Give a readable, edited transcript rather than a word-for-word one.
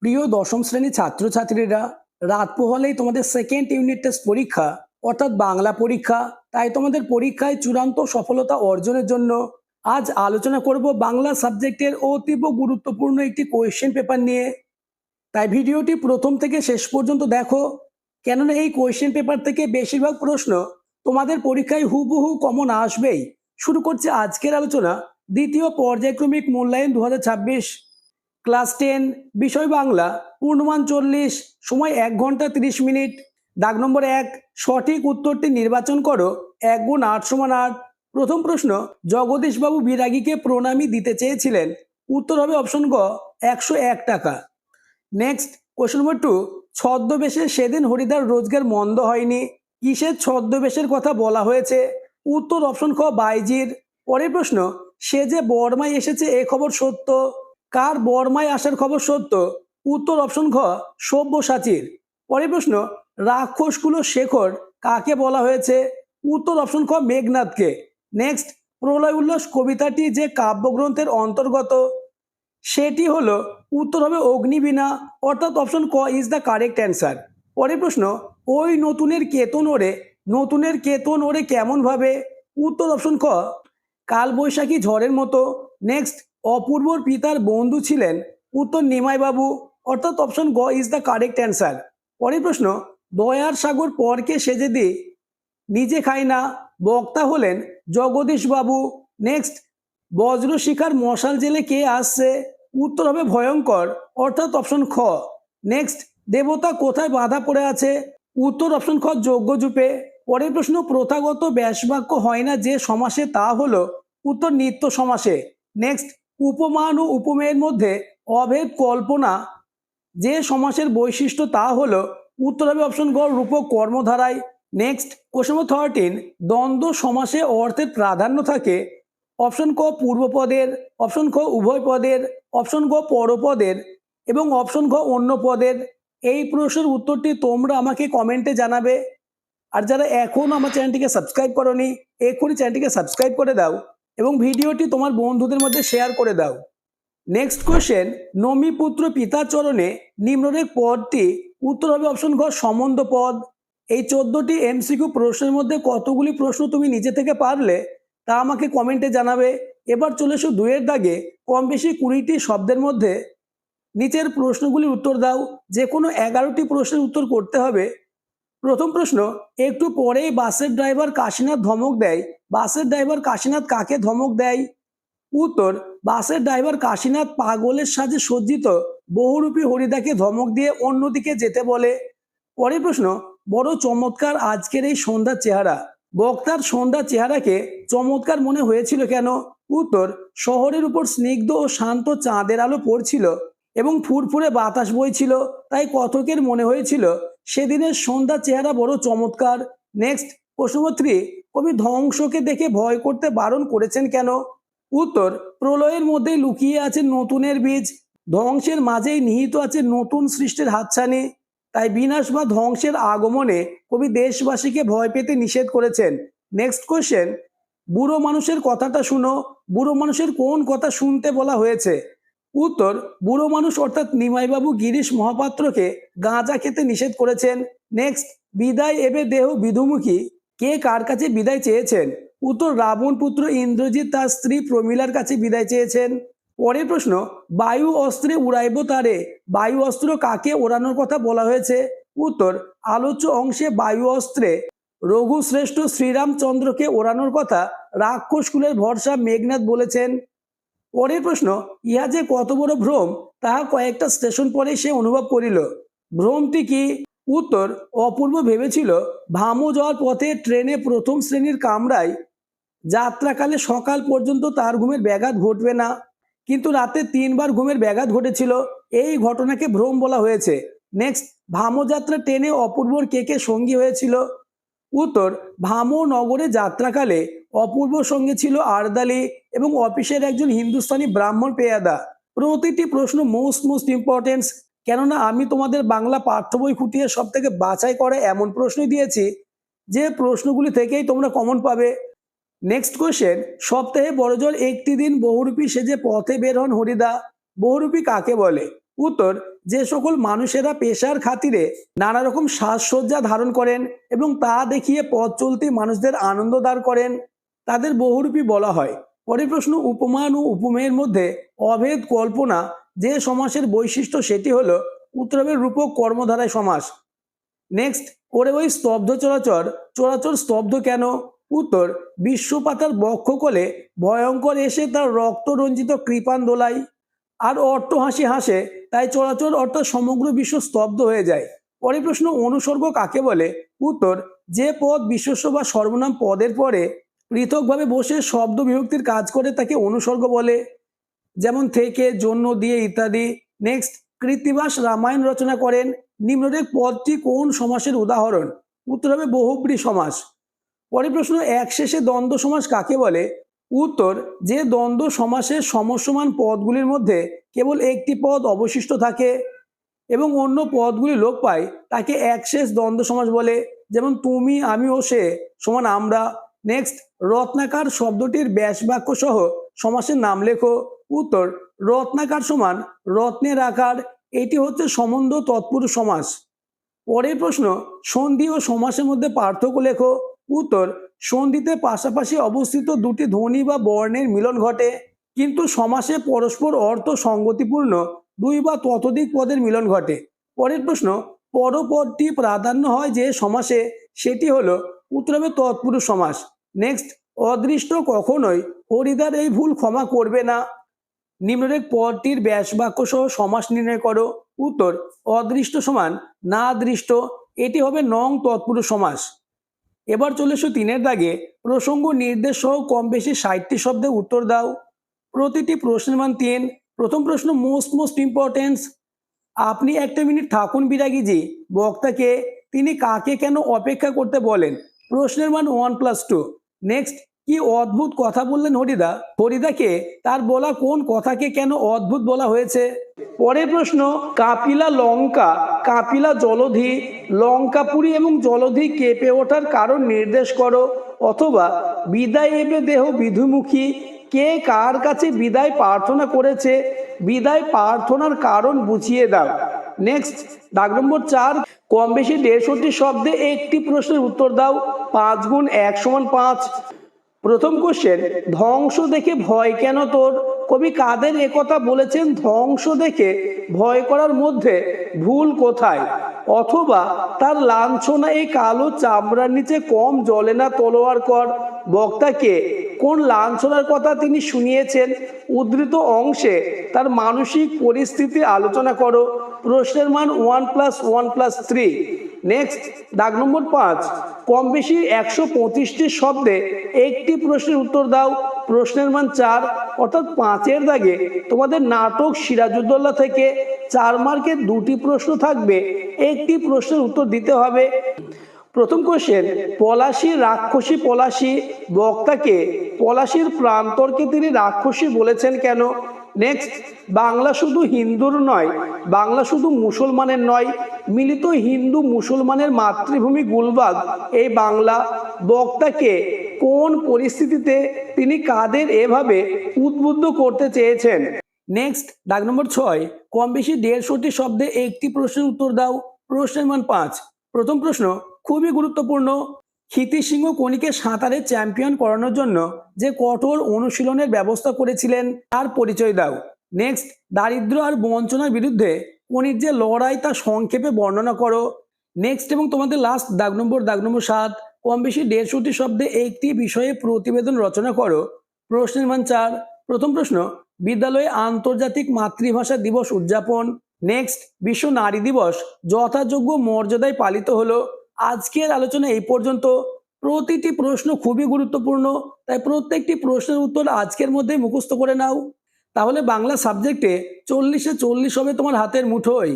প্রিয় দশম শ্রেণীর ছাত্রছাত্রীরা, রাত পোহালেই তোমাদের সেকেন্ড ইউনিট টেস্ট পরীক্ষা অর্থাৎ বাংলা পরীক্ষা। তাই তোমাদের পরীক্ষায় চূড়ান্ত সফলতা অর্জনের জন্য আজ আলোচনা করব বাংলা সাবজেক্টের অতীব গুরুত্বপূর্ণ একটি কোয়েশ্চেন পেপার নিয়ে। তাই ভিডিওটি প্রথম থেকে শেষ পর্যন্ত দেখো, কেননা এই কোয়েশ্চেন পেপার থেকে বেশিরভাগ প্রশ্ন তোমাদের পরীক্ষায় হুবহু কমন আসবেই। শুরু করছে আজকের আলোচনা। দ্বিতীয় পর্যায়ক্রমিক মূল্যায়ন 2026, ক্লাস 10, বিষয় বাংলা, পূর্ণমান 40, সময় 1 ঘন্টা 30 মিনিট। দাগ নম্বর 1, সঠিক উত্তরটি নির্বাচন করো। 1 গুণ 8 সমান 8। প্রথম প্রশ্ন, জগদীশবাবু বিরাগীকে প্রণামী দিতে চেয়েছিলেন। উত্তর হবে অপশন গ, 101 টাকা। নেক্সট কোশ্চেন নম্বর 2, ছদ্মবেশে সেদিন হরিদার রোজগার মন্দ হয়নি। কিসের ছদ্মবেশের কথা বলা হয়েছে? উত্তর অপশন খ, বাইজির। পরের প্রশ্ন, সে যে বর্মায় এসেছে এ খবর সত্য। কার বর্মায় আসার খবর সত্য? উত্তর অপশন ঘ, সব্যসাচীর। পরের প্রশ্ন, রাক্ষসকুলো শেখর কাকে বলা হয়েছে? উত্তর অপশন খ, মেঘনাথকে। নেক্সট, প্রলয় উল্লাস কবিতাটি যে কাব্যগ্রন্থের অন্তর্গত সেটি হলো, উত্তর হবে অগ্নিবীণা, অর্থাৎ অপশন ক ইজ দ্য কারেক্ট অ্যান্সার। পরের প্রশ্ন, ওই নতুনের কেতন ওরে, নতুনের কেতন ওরে কেমন ভাবে? উত্তর অপশন খ, কালবৈশাখী ঝড়ের মতো। নেক্সট, অপূর্বর পিতার বন্ধু ছিলেন। উত্তর নিমাইবাবু, অর্থাৎ অপশন গ ইজ দ্য কারেক্ট অ্যান্সার। পরের প্রশ্ন, দয়ার সাগর পরকে সেজে দি নিজে খায় না, বক্তা হলেন জগদীশবাবু। নেক্সট, বজ্রশিখার মশাল জেলে কে আসছে? উত্তর হবে ভয়ঙ্কর, অর্থাৎ অপশন খ। নেক্সট, দেবতা কোথায় বাধা পড়ে আছে? উত্তর অপশন খ, যজ্ঞযূপে। পরের প্রশ্ন, প্রথাগত ব্যাসবাক্য হয় না যে সমাসে, তা হলো? উত্তর নিত্য সমাসে। নেক্সট, উপমান ও উপমেয়ের মধ্যে অভেদ কল্পনা যে সমাসের বৈশিষ্ট্য, তা হলো? উত্তর হবে অপশন গ, রূপক কর্মধারায়। নেক্সট কোশ্চেন নম্বর 13, দ্বন্দ্ব সমাসে অর্থের প্রাধান্য থাকে। অপশন ক পূর্বপদের, অপশন খ উভয় পদের, অপশন গ পরপদের এবং অপশন গ অন্য পদের। এই প্রশ্নের উত্তরটি তোমরা আমাকে কমেন্টে জানাবে। আর যারা এখনও আমার চ্যানেলটিকে সাবস্ক্রাইব করোনি, এখনই চ্যানেলটিকে সাবস্ক্রাইব করে দাও এবং ভিডিওটি তোমার বন্ধুদের মধ্যে শেয়ার করে দাও। নেক্সট কোশ্চেন, নমিপুত্র পিতার চরণে নিম্নরেখ পদটি, উত্তর হবে অপশন ঘ, সম্বন্ধ পদ। এই 14টি এমসিকিউ প্রশ্নের মধ্যে কতগুলি প্রশ্ন তুমি নিজে থেকে পারলে তা আমাকে কমেন্টে জানাবে। এবার চলে এসো 2 এর দাগে, কম বেশি 20টি শব্দের মধ্যে নিচের প্রশ্নগুলির উত্তর দাও। যে কোনো 11টি প্রশ্নের উত্তর করতে হবে। প্রথম প্রশ্ন, একটু পরেই বাসের ড্রাইভার কাশীনাথ ধমক দেয়। বাসের ড্রাইভার কাশীনাথ কাকে ধমক দেয়? উত্তর, বাসের ড্রাইভার কাশীনাথ পাগলের সাজে সজ্জিত বহুরূপী হরিদাকে ধমক দিয়ে অন্যদিকে যেতে বলে। পরের প্রশ্ন, বড় চমৎকার আজকের এই সন্ধ্যার চেহারা। বক্তার সন্ধ্যার চেহারাকে চমৎকার মনে হয়েছিল কেন? উত্তর, শহরের উপর স্নিগ্ধ ও শান্ত চাঁদের আলো পড়ছিল এবং ফুরফুরে বাতাস বইছিল, তাই কথকের মনে হয়েছিল সেদিনের সন্ধ্যার চেহারা বড় চমৎকার। নেক্সট প্রশ্ন নম্বর 3, কবি ধ্বংসকে দেখে ভয় করতে বারণ করেছেন কেন? উত্তর, প্রলয়ের মধ্যেই লুকিয়ে আছে নতুনের বীজ, ধ্বংসের মাঝেই নিহিত আছে নতুন সৃষ্টির হাতছানি, তাই বিনাশ বা ধ্বংসের আগমনে কবি দেশবাসীকে ভয় পেতে নিষেধ করেছেন। নেক্সট কোশ্চেন, বুড়ো মানুষের কথাটা শুনো। বুড়ো মানুষের কোন কথা শুনতে বলা হয়েছে? উত্তর, বুড়ো মানুষ অর্থাৎ নিমাইবাবু গিরিশ মহাপাত্রকে গাঁজা খেতে নিষেধ করেছেন। নেক্সট, বিদায় এবে দেহ বিধুমুখী কে কার কাছে বিদায় চেয়েছেন? উত্তর, রাবণ পুত্র ইন্দ্রজিৎ তার স্ত্রী প্রমীলার কাছে বিদায় চেয়েছেন। পরের প্রশ্ন, বায়ু অস্ত্রে উড়াইব তারে। বায়ু অস্ত্র কাকে ওড়ানোর কথা বলা হয়েছে? উত্তর, আলোচ্য অংশে বায়ু অস্ত্রে রঘুশ্রেষ্ঠ শ্রীরামচন্দ্রকে ওড়ানোর কথা রাক্ষসকুলের ভরসা মেঘনাথ বলেছেন। পরের প্রশ্ন, ইহা যে কত বড় ভ্রম তাহা কয়েকটা স্টেশন পরেই সে অনুভব করিল। ভ্রমটি কি? উত্তর, অপূর্ব ভেবেছিল ভামু যাওয়ার পথে ট্রেনে প্রথম শ্রেণীর কামরায় যাত্রাকালে সকাল পর্যন্ত তার ঘুমের ব্যাঘাত ঘটবে না, কিন্তু রাতে 3 বার ঘুমের ব্যাঘাত ঘটেছিল। এই ঘটনাকে ভ্রম বলা হয়েছে। নেক্সট, ভামো যাত্রা ট্রেনে অপূর্বর কে কে সঙ্গী হয়েছিল? উত্তর, ভামো নগরে যাত্রাকালে অপূর্ব সঙ্গে ছিল আরদালি এবং অফিসের একজন হিন্দুস্তানি ব্রাহ্মণ পেয়াদা। প্রতিটি প্রশ্ন মোস্ট ইম্পর্টেন্স, কেননা আমি তোমাদের বাংলা পাঠ্য বই খুঁটিয়ে সব থেকে বাছাই করে এমন প্রশ্নই দিয়েছি যে প্রশ্নগুলি থেকেই তোমরা কমন পাবে। নেক্সট কোশ্চেন, সপ্তাহে বড়জোর একটি দিন বহুরূপী সেজে পথে বের হন হরিদা। বহুরূপী কাকে বলে? উত্তর, যে সকল মানুষেরা পেশার খাতিরে নানা রকম সাজসজ্জা ধারণ করেন এবং তা দেখিয়ে পথ চলতি মানুষদের আনন্দ দাঁড় করেন তাদের বহুরূপী বলা হয়। পরের প্রশ্ন, উপমান ও উপমেয়ের মধ্যে অভেদ কল্পনা যে সমাসের বৈশিষ্ট্য সেটি হলো উত্তর হবে রূপক কর্মধারায় সমাস। নেক্সট, ওরে ওই স্তব্ধ চরাচর, চরাচর স্তব্ধ কেন? উত্তর, বিশ্বপাতার বক্ষকলে ভয়ঙ্কর এসে তার রক্ত রঞ্জিত কৃপান দোলাই আর অট্ট হাসি হাসে, তাই চরাচর অর্থাৎ সমগ্র বিশ্ব স্তব্ধ হয়ে যায়। পরের প্রশ্ন, অনুসর্গ কাকে বলে? উত্তর, যে পদ বিশেষ্য বা সর্বনাম পদের পরে পৃথকভাবে বসে শব্দ বিভক্তির কাজ করে তাকে অনুসর্গ বলে, যেমন থেকে, জন্য, দিয়ে ইত্যাদি। নেক্সট, কৃত্তিবাস রামায়ণ রচনা করেন, নিম্নরেখ পদটি কোন সমাসের উদাহরণ? উত্তর হবে বহুব্রী সমাস। পরের প্রশ্ন, এক শেষে দ্বন্দ্ব সমাস কাকে বলে? উত্তর, যে দ্বন্দ্ব সমাসের সমসমান পদগুলির মধ্যে কেবল একটি পদ অবশিষ্ট থাকে এবং অন্য পদগুলি লোপ পায় তাকে একশেষ দ্বন্দ্ব সমাস বলে, যেমন তুমি, আমি ও সে সমান আমরা। নেক্সট, রত্নাকার শব্দটির ব্যাস বাক্য সহ সমাসের নাম লেখো। উত্তর, রত্নাকার সমান রত্নের আকার, এটি হচ্ছে সম্বন্ধ তৎপুরুষ সমাস। পরের প্রশ্ন, সন্ধি ও সমাসের মধ্যে পার্থক্য লেখো। উত্তর, সন্ধিতে পাশাপাশি অবস্থিত দুটি ধ্বনি বা বর্ণের মিলন ঘটে, কিন্তু সমাসে পরস্পর অর্থ সঙ্গতিপূর্ণ দুই বা ততোধিক পদের মিলন ঘটে। পরের প্রশ্ন, পরপদটি প্রাধান্য হয় যে সমাসে সেটি হলো উত্তর হবে তৎপুরুষ সমাস। নেক্সট, অদৃষ্ট কখনোই হরিদার এই ভুল ক্ষমা করবে না। নিম্নরেখ পদটির ব্যাস বাক্য সহ সমাস নির্ণয় করো। উত্তর, অদৃষ্ট সমান না দৃষ্ট, এটি হবে নং তৎপুরুষ সমাস। এবার চলে এসো 3-এর দাগে, প্রসঙ্গ নির্দেশ সহ কম বেশি 60টি শব্দে উত্তর দাও। প্রতিটি প্রশ্নের মান 3। প্রথম প্রশ্ন, মোস্ট ইম্পর্টেন্স, আপনি একটা মিনিট থাকুন বিরাগীজি, বক্তাকে তিনি কাকে কেন অপেক্ষা করতে বলেন? প্রশ্নের মান 1+2। নেক্সট, কি অদ্ভুত কথা বললেন হরিদা? হরিদাকে তার বলা কোন কথাকে কেন অদ্ভুত বলা হয়েছে? পরের প্রশ্ন, কাপিলা লঙ্কা, কাপিলা জলধি, লঙ্কাপুরী এবং জলধি কেঁপে ওঠার কারণ নির্দেশ করো, অথবা বিদায় এবে দেহ বিধুমুখী, কে কার কাছে বিদায় প্রার্থনা করেছে, বিদায় প্রার্থনার কারণ বুঝিয়ে দাও। নেক্সট, দাগ নম্বর 4, কম বেশি 150টি শব্দে একটি প্রশ্নের উত্তর দাও। 5 গুণ 1 সমান 5। প্রথম কোশ্চেন, ধ্বংস দেখে ভয় কেন তোর? কবি কাদের একথা বলেছেন? ধ্বংস দেখে ভয় করার মধ্যে ভুল কোথায়? অথবা তার লাঞ্ছনা এই কালো চামড়ার নিচে কম জ্বলে না তলোয়ার কর, বক্তাকে কোন লাঞ্ছনার কথা তিনি শুনিয়েছেন? উদ্ধৃত অংশে তার মানসিক পরিস্থিতি আলোচনা করো। প্রশ্নের মান 1+1+3। নেক্সট, দাগ নম্বর 5, কম বেশি 125টি শব্দে একটি প্রশ্নের উত্তর দাও। প্রশ্নের মান 4, অর্থাৎ 5-এর দাগে তোমাদের নাটক সিরাজউদ্দৌলা থেকে 4 মার্কের 2টি প্রশ্ন থাকবে, একটি প্রশ্নের উত্তর দিতে হবে। প্রথম কোশ্চেন, পলাশী রাক্ষসী পলাশী, বক্তাকে পলাশীর প্রান্তরকে তিনি রাক্ষসী বলেছেন কেন? নেক্সট, বাংলা শুধু হিন্দুর নয়, বাংলা শুধু মুসলমানের নয়, মিলিত হিন্দু মুসলমানের মাতৃভূমি গুলবাগ এই বাংলা, বক্তাকে কোন পরিস্থিতিতে তিনি কাদের এভাবে উদ্বুদ্ধ করতে চেয়েছেন? নেক্সট, দাগ নম্বর 6, কম বেশি 150টি শব্দে একটি প্রশ্নের উত্তর দাও। প্রশ্নের মান 5। প্রথম প্রশ্ন খুবই গুরুত্বপূর্ণ, ক্ষিতিশ সিংহ কোনিকে সাঁতারে চ্যাম্পিয়ন করানোর জন্য যে কঠোর অনুশীলনের ব্যবস্থা করেছিলেন তার পরিচয় দাও। নেক্সট, দারিদ্র আর বঞ্চনার বিরুদ্ধে কোনির যে লড়াই তা সংক্ষেপে বর্ণনা করো। নেক্সট এবং তোমাদের লাস্ট দাগ নম্বর 7, কম বেশি 150টি শব্দে একটি বিষয়ে প্রতিবেদন রচনা করো। প্রশ্নের মান 4। প্রথম প্রশ্ন, বিদ্যালয়ে আন্তর্জাতিক মাতৃভাষা দিবস উদযাপন। নেক্সট, বিশ্ব নারী দিবস যথাযোগ্য মর্যাদায় পালিত হলো। আজকের আলোচনা এই পর্যন্ত। প্রতিটি প্রশ্ন খুবই গুরুত্বপূর্ণ, তাই প্রত্যেকটি প্রশ্নের উত্তর আজকের মধ্যে মুখস্থ করে নাও, তাহলে বাংলা সাবজেক্টে 40-এ 40 হবে তোমার হাতের মুঠোয়।